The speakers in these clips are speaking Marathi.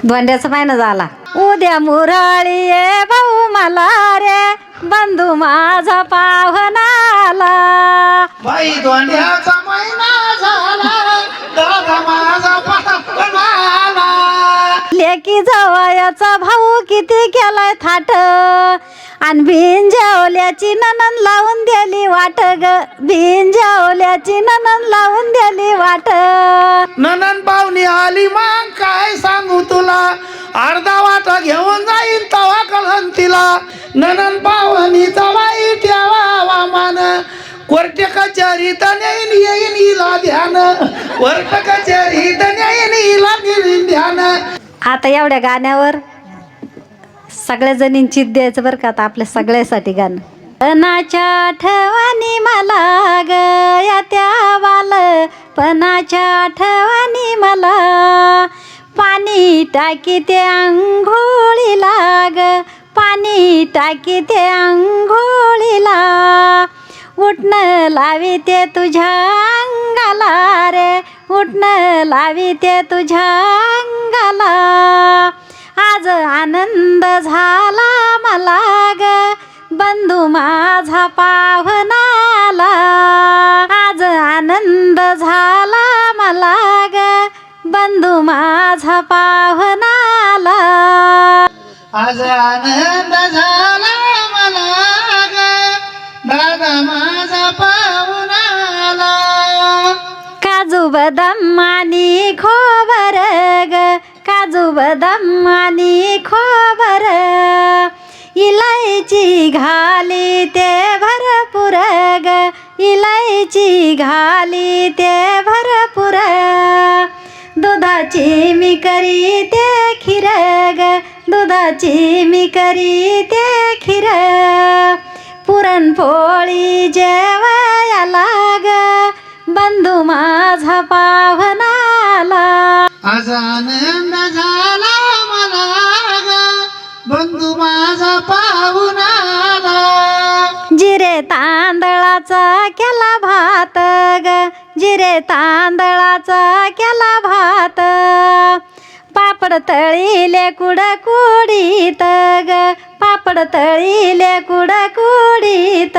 धोंड्याचा महिना झाला. उद्या मुरळी ये भाऊ मला रे, बंधू माझा पाहुणाला. बाई धोंड्याचा महिना झाला, दादा माझा पाहुणाला. लेकी जवयाचा भाऊ किती केलाय थाट, आणि बिनजेवल्याची ननन लावून दिली वाट ग, बिनजेवल्याची ननन लावून दिली वाट. ननन पाहुणी आली मग काय सांगू तुला, अर्धा वाटा घेऊन जाईल तवा कळन तिला. ननन पाहुणीचा बाई ठेवावा मान, कोर्ट कचेरीत नेईन येईन हिला ध्यान, कोर्ट कचेरीत नेईन हिला ध्यान. आता एवढ्या गाण्यावर सगळ्या जणींची द्यायचं बरं का. आता आपल्या सगळ्यासाठी गाणं. पणाच्या आठवणी मला ग या त्या बाल, पणाच्या आठवणी मला, पाणी टाकी ते अंघोळीला ग, पाणी टाकी ते अंघोळीला. उठणं लावी ते तुझ्या अंगाला रे, उठणं लावी ते तुझ्या अंगाला. आज आनंद झाला मला ग, बंधू माझा पाहुणाला. आज आनंद झाला मला ग, बंधू माझा पाहुणाला. आज आनंद झाला मला ग, दादा माझा पाहुणाला. काजू बदाम आणि खोबर ग, काजू बदाम आणि खोबर, इलायची घाली ते भरपूर ग, इलायची घाली ते भरपूर. दुधाची मी करी ते खीर ग, दुधाची मी करी ते खीर. पुरणपोळी जेवायला ग, बंधू माझा पाहुणाला. आज आनंद झाला मला ग, बंधू माझा पाहुणाला. जिरे तांदळाचा केला भात ग, जिरे तांदळाचा केला भात. पापड तळीले कुडकुडीत ग, पापड तळीले कुडकुडीत.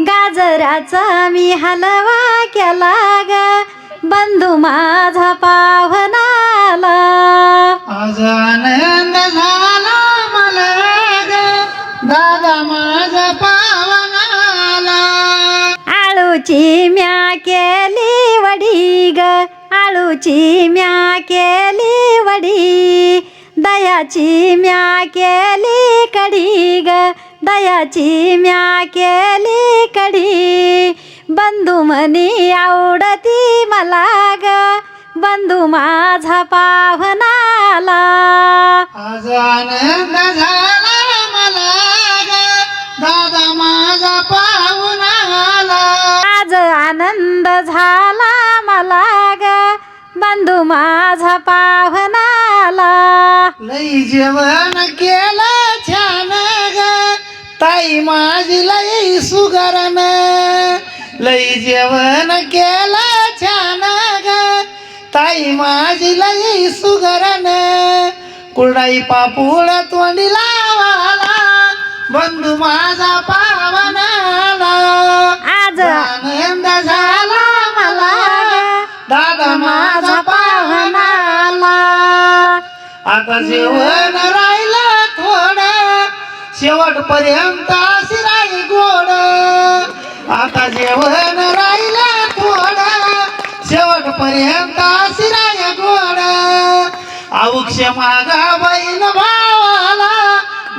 गाजराचा मी हलवा केला ग, बंधू माझा पाहुणाला. आज आनंद झाला मला ग, दादा माझा पाहुणाला. आळूची म्या केली वडी ग, आळूची म्या केली वडी. दयाची म्या केली कढी ग, दयाची म्या केली कढी. बंधू म्हणी आवडती मला ग, बंधू माझा पाहुणाला. आज आनंद झाला मला ग, दादा माझा पाहुणाला. आज आनंद झाला मला ग, बंधू माझा पाहुणाला. लई जेवण केलं छान ग, ताई माझी लई सुगरण. लई जेवण केलं छान ग, ताई माझी लई सुगरण. कुरडाई पापूड तोंडी लावाला, बंधू माझा पाहुणाला. आज आनंद झाला मला ग, दादा माझा पाहुणाला. आता जेवण राहिलं थोडं, शेवटपर्यंत शिराई गोड. आता जेवण राहिलं थोडं, शेवटपर्यंत शिराई गोड. औक्ष मागा बहीण भावाला,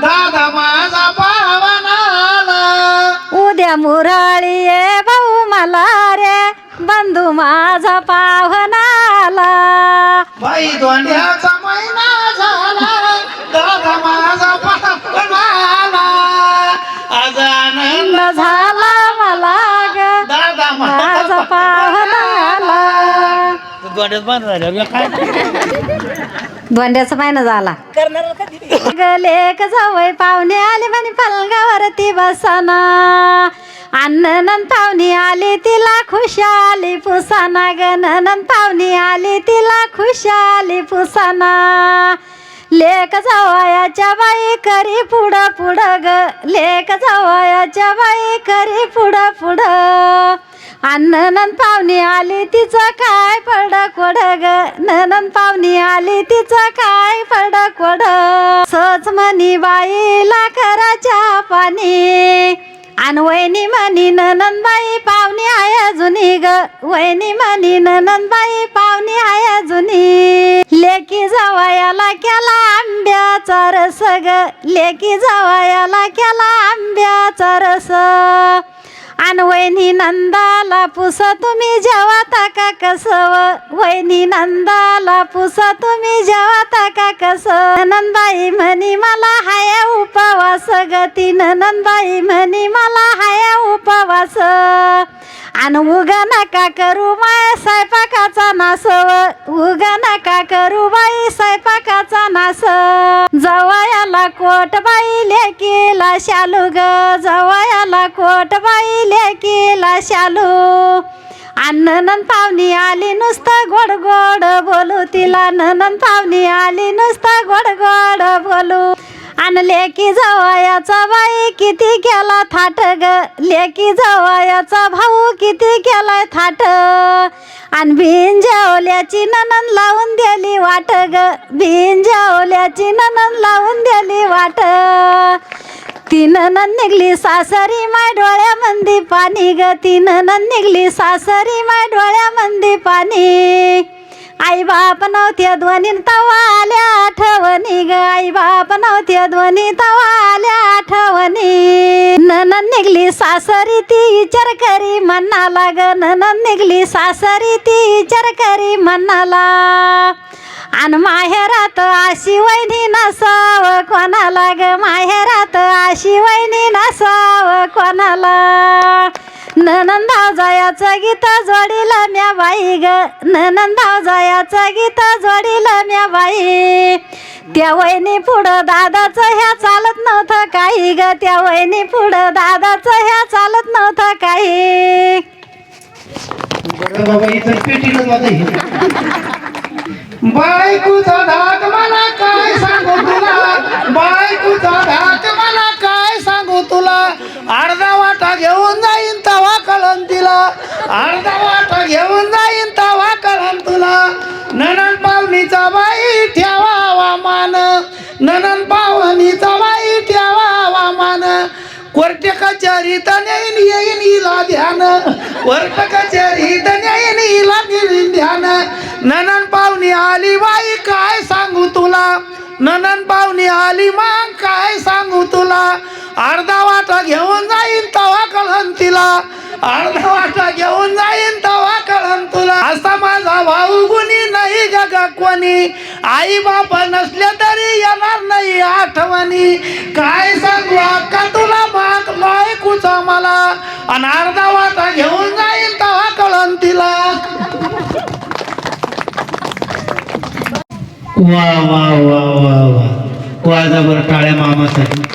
दादा माझा पाहुणाला. उद्या मुरळी ये भाऊ मला रे, बंधू माझा पाहुणाला. बाई धोंड्याचा महिना झाला, दादा माझा पाहुणाला. आज आनंद झाला मला ग, दादा माझा पाहुणाला. धोंड्याचा महिना झाला. लेक जावई पाहुणे आले म्हणे पलंगावरती बसाना. अन्न पाहुणी आली तिला खुशाली पुसाना ग, ननंद पाहुणी आली तिला खुशाली पुसाना लेक जावयाच्या बाई करी पुढं पुढं ग लेक जावयाच्या बाई करी पुढं पुढं आणि नणंद पाहुणी आली तिचं काय पडक वड ग नणंद पाहुणी आली तिचं काय पडक वड सच म्हणी बाईला कराच्या पाणी आणि वहिनी म्हणी नणंदबाई पाहुणी आहे जुनी ग वहिनी म्हणी नणंदबाई पाहुणी आहे जुनी लेकी जावयाला केला आंब्याचा रस ग लेकी जावयाला केला आंब्याचा रस आणि वहिनी नंदाला पुसा तुम्ही जेवता का कसव वहिनी नंदाला पुसा तुम्ही जेवता का कस नंदबाई म्हणी मला हाय उपवास गती नंदबाई म्हणी मला हाय उपवास आणि उगा नका करू माय स्वयंपाकाचा नास उगा नका करू बाई स्वयंपाकाचा नास जवयाला कोट बाई लेकीला शालू ग जवयाला कोट बाई लेकीला शालू आणि नणंद पाहुणी आली नुसतं गोड गोड बोलू तिला नणंद पाहुणी आली नुसतं गोड गोड बोलू आणि लेकी जावयाचा बाई किती केला थाट ग लेकी जावयाचा भाऊ किती केलाय थाट आणि बिन जेवल्याची नणंद लावून दिली वाट ग बिन जेवल्याची नणंद लावून दिली वाट ती नणंद निघली सासरी माय डोळ्यामंदी पाणी ग ती नणंद निघली सासरी माय डोळ्यामंदी पाणी आई बाप नव्हते दोन्ही तवा आल्या आठवणी ग आई बाप नव्हते दोन्ही तवा आल्या आठवणी नणंद निघली सासरी ती विचार करी मनाला ग नणंद निघली सासरी ती विचार करी मनाला आणि माहेरात अशी वहिनी नसाव कोणाला ग माहेरात अशी वहिनी नसाव कोणाला नणंद भावजायाचं गीत जोडीला म्या बाई ग नणंद भावजायाचं गीत जोडीला म्या बाई त्या वहिनी पुढं दादाचं ह्या चालत नव्हतं काही ग त्या वहिनी पुढं दादाचं ह्या चालत नव्हतं काही बायकोचा धाक मला काय सांगू तुला बायकोचा धाक मला काय सांगू तुला अर्धा वाटा घेऊन जाईन तवा कळन तिला अर्धा वाटा घेऊन जाईन तवा कळन तुला नणंद पाहुणीचा बाई ठेवावा मान नणंद पाहुणीचा बाई ठेवावा मान कोर्ट कचेरीत नेईन येईन हिला ध्यान कोर्ट कचेरीत नेईन हिला ध्यान नणंद पाहुणी आली बाई काय सांगू तुला नणंद पाहुणी आली मग काय सांगू तुला अर्धा वाटा घेऊन जाईन तवा कळन तिला अर्धा वाटा घेऊन जाईन तवा कळन तुला असा माझा भाऊ गुणी नाही ग कोणी आई बाप नसले तरी येणार नाही आठवणी काय सांगू अक्का तुला माग बायकोचा मला आणि अर्धा वाटा घेऊन जाईन तवा कळन तिला वा वा वा वा वा वाजा बरं टाळ्या मामासाठी